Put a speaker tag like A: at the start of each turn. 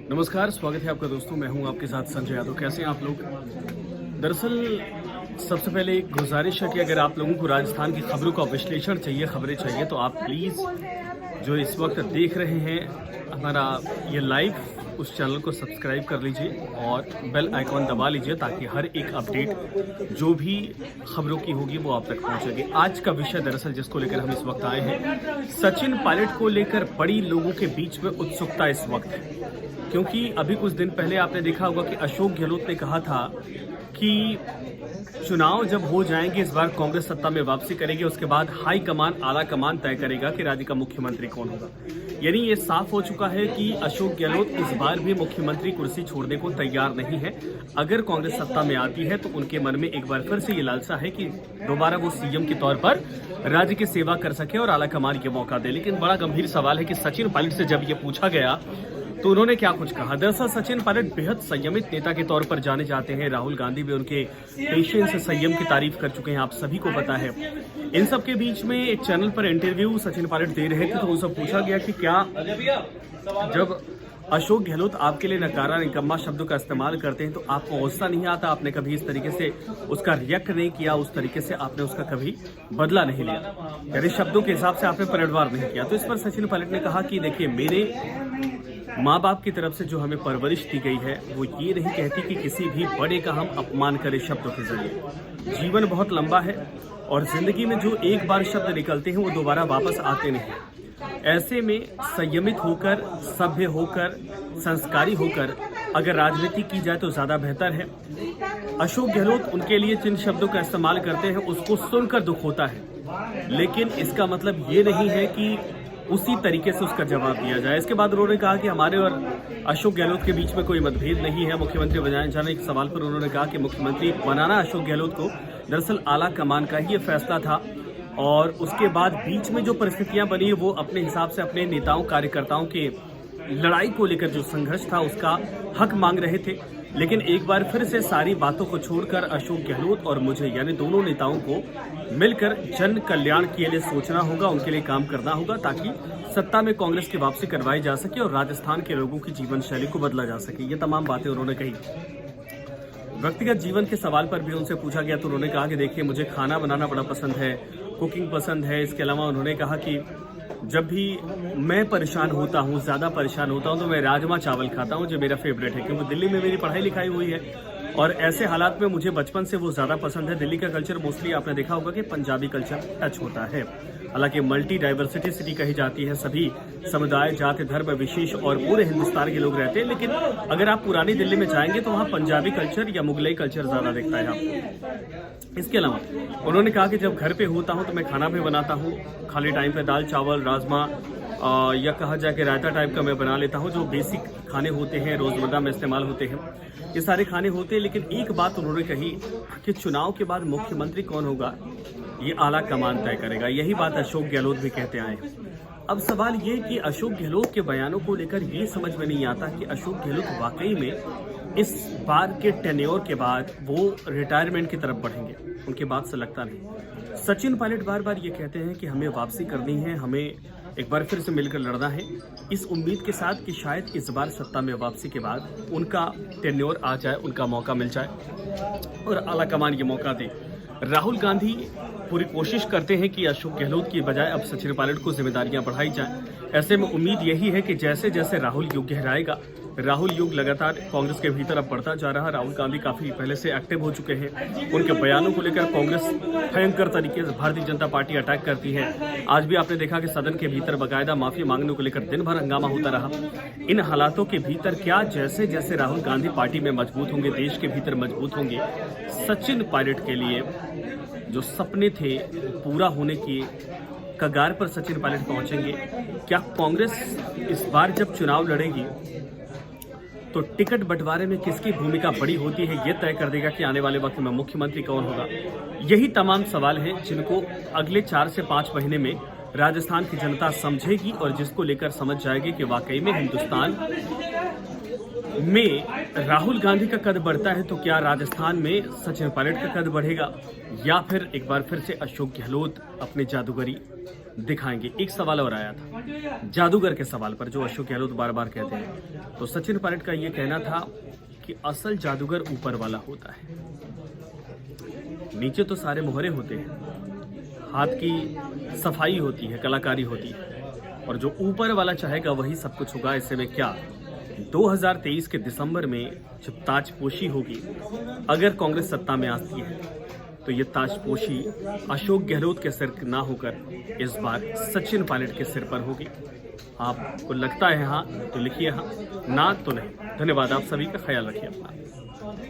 A: नमस्कार, स्वागत है आपका दोस्तों। मैं हूं आपके साथ संजय यादव। कैसे हैं आप लोग? दरअसल सबसे पहले एक गुजारिश है कि अगर आप लोगों को राजस्थान की खबरों का विश्लेषण चाहिए, खबरें चाहिए, तो आप प्लीज़ जो इस वक्त देख रहे हैं हमारा ये लाइव, उस चैनल को सब्सक्राइब कर लीजिए और बेल आइकॉन दबा लीजिए ताकि हर एक अपडेट जो भी खबरों की होगी वो आप तक पहुंचेगी। आज का विषय दरअसल जिसको लेकर हम इस वक्त आए हैं, सचिन पायलट को लेकर बड़ी लोगों के बीच में उत्सुकता इस वक्त है, क्योंकि अभी कुछ दिन पहले आपने देखा होगा कि अशोक गहलोत ने कहा था कि चुनाव जब हो जाएंगे इस बार कांग्रेस सत्ता में वापसी करेगी, उसके बाद हाई कमान आला कमान तय करेगा कि राज्य का मुख्यमंत्री कौन होगा। यानी ये साफ हो चुका है कि अशोक गहलोत इस बार भी मुख्यमंत्री कुर्सी छोड़ने को तैयार नहीं है। अगर कांग्रेस सत्ता में आती है तो उनके मन में एक बार फिर से ये लालसा है कि दोबारा वो सीएम के तौर पर राज्य की सेवा कर सके और आला कमान के मौका दे। लेकिन बड़ा गंभीर सवाल है कि सचिन पायलट से जब ये पूछा गया तो उन्होंने क्या कुछ कहा। दरअसल सचिन पायलट बेहद संयमित नेता के तौर पर जाने जाते हैं। राहुल गांधी भी उनके पेशेंस संयम की तारीफ कर चुके हैं, आप सभी को पता है। इन सब के बीच में एक चैनल पर इंटरव्यू सचिन पायलट दे रहे थे तो उनसे पूछा गया कि क्या जब अशोक गहलोत आपके लिए नकारा निकम्मा शब्दों का इस्तेमाल करते हैं तो आपको गुस्सा नहीं आता? आपने कभी इस तरीके से उसका रिएक्ट नहीं किया, उस तरीके से आपने उसका कभी बदला नहीं लिया, यानी शब्दों के हिसाब से आपने पलटवार नहीं किया? तो इस पर सचिन पायलट ने कहा कि देखिए, मेरे माँ बाप की तरफ से जो हमें परवरिश दी गई है वो ये नहीं कहती कि किसी भी बड़े का हम अपमान करें शब्दों के जरिए। जीवन बहुत लंबा है और जिंदगी में जो एक बार शब्द निकलते हैं वो दोबारा वापस आते नहीं। ऐसे में संयमित होकर, सभ्य होकर, संस्कारी होकर अगर राजनीति की जाए तो ज्यादा बेहतर है। अशोक गहलोत उनके लिए जिन शब्दों का इस्तेमाल करते हैं उसको सुनकर दुख होता है, लेकिन इसका मतलब ये नहीं है कि उसी तरीके से उसका जवाब दिया जाए। इसके बाद उन्होंने कहा कि हमारे और अशोक गहलोत के बीच में कोई मतभेद नहीं है। मुख्यमंत्री बनाए जाने के सवाल पर उन्होंने कहा कि मुख्यमंत्री बनाना अशोक गहलोत को दरअसल आला कमान का ही ये फैसला था और उसके बाद बीच में जो परिस्थितियां बनी वो अपने हिसाब से अपने नेताओं कार्यकर्ताओं के लड़ाई को लेकर जो संघर्ष था उसका हक मांग रहे थे। लेकिन एक बार फिर से सारी बातों को छोड़कर अशोक गहलोत और मुझे, यानी दोनों नेताओं को मिलकर जन कल्याण के लिए सोचना होगा, उनके लिए काम करना होगा ताकि सत्ता में कांग्रेस की वापसी करवाई जा सके और राजस्थान के लोगों की जीवन शैली को बदला जा सके। ये तमाम बातें उन्होंने कही। व्यक्तिगत जीवन के सवाल पर भी उनसे पूछा गया तो उन्होंने कहा कि देखिए, मुझे खाना बनाना बड़ा पसंद है, कुकिंग पसंद है। इसके अलावा उन्होंने कहा कि जब भी मैं परेशान होता हूँ, ज़्यादा परेशान होता हूँ, तो मैं राजमा चावल खाता हूँ जो मेरा फेवरेट है, क्योंकि दिल्ली में मेरी पढ़ाई लिखाई हुई है और ऐसे हालात में मुझे बचपन से वो ज़्यादा पसंद है। दिल्ली का कल्चर मोस्टली आपने देखा होगा कि पंजाबी कल्चर टच होता है। हालांकि मल्टी डाइवर्सिटी सिटी कही जाती है, सभी समुदाय, जाति, धर्म, विशेष और पूरे हिंदुस्तान के लोग रहते हैं, लेकिन अगर आप पुरानी दिल्ली में जाएंगे तो वहाँ पंजाबी कल्चर या मुगलई कल्चर ज़्यादा दिखता है आपको। इसके अलावा उन्होंने कहा कि जब घर पे होता हूँ तो मैं खाना भी बनाता हूँ, खाली टाइम पे दाल चावल राजमा या कहा जाए कि रायता टाइप का मैं बना लेता हूँ, जो बेसिक खाने होते हैं, रोजमर्रा में इस्तेमाल होते हैं, ये सारे खाने होते हैं। लेकिन एक बात उन्होंने कही कि चुनाव के बाद मुख्यमंत्री कौन होगा ये आला कमान तय करेगा। यही बात अशोक गहलोत भी कहते आए। अब सवाल ये कि अशोक गहलोत के बयानों को लेकर ये समझ में नहीं आता कि अशोक गहलोत वाकई में इस बार के टेन्योर के बाद वो रिटायरमेंट की तरफ बढ़ेंगे। उनकी बात से लगता नहीं। सचिन पायलट बार बार ये कहते हैं कि हमें वापसी करनी है, हमें एक बार फिर से मिलकर लड़ना है, इस उम्मीद के साथ कि शायद इस बार सत्ता में वापसी के बाद उनका टेन्योर आ जाए, उनका मौका मिल जाए और आला कमान ये मौका दे। राहुल गांधी पूरी कोशिश करते हैं कि अशोक गहलोत की बजाय अब सचिन पायलट को जिम्मेदारियां बढ़ाई जाएं। ऐसे में उम्मीद यही है कि जैसे जैसे राहुल युग गहराएगा, राहुल युग लगातार कांग्रेस के भीतर अब बढ़ता जा रहा। राहुल गांधी काफी पहले से एक्टिव हो चुके हैं। उनके बयानों को लेकर कांग्रेस भयंकर तरीके से भारतीय जनता पार्टी अटैक करती है। आज भी आपने देखा कि सदन के भीतर बाकायदा माफी मांगने को लेकर दिन भर हंगामा होता रहा। इन हालातों के भीतर क्या जैसे जैसे राहुल गांधी पार्टी में मजबूत होंगे, देश के भीतर मजबूत होंगे, सचिन पायलट के लिए जो सपने थे पूरा होने की कगार पर सचिन पायलट पहुंचेंगे। क्या कांग्रेस इस बार जब चुनाव लड़ेगी तो टिकट बंटवारे में किसकी भूमिका बड़ी होती है ये तय कर देगा कि आने वाले वक्त में मुख्यमंत्री कौन होगा। यही तमाम सवाल हैं जिनको अगले 4 से 5 महीने में राजस्थान की जनता समझेगी और जिसको लेकर समझ जाएगी कि वाकई में हिंदुस्तान में राहुल गांधी का कद बढ़ता है तो क्या राजस्थान में सचिन पायलट का कद बढ़ेगा, या फिर एक बार फिर से अशोक गहलोत अपने जादूगरी दिखाएंगे। एक सवाल और आया था जादूगर के सवाल पर, जो अशोक गहलोत बार बार कहते हैं। तो सचिन पायलट का ये कहना था कि असल जादूगर ऊपर वाला होता है, नीचे तो सारे मोहरे होते हैं, हाथ की सफाई होती है, कलाकारी होती है, और जो ऊपर वाला चाहेगा वही सब कुछ होगा। ऐसे में क्या 2023 के दिसंबर में जब ताजपोशी होगी, अगर कांग्रेस सत्ता में आती है, तो ये ताजपोशी अशोक गहलोत के सिर ना होकर इस बार सचिन पायलट के सिर पर होगी। आपको लगता है हाँ तो लिखिए हाँ, ना तो नहीं। धन्यवाद, आप सभी का ख्याल रखिए अपना।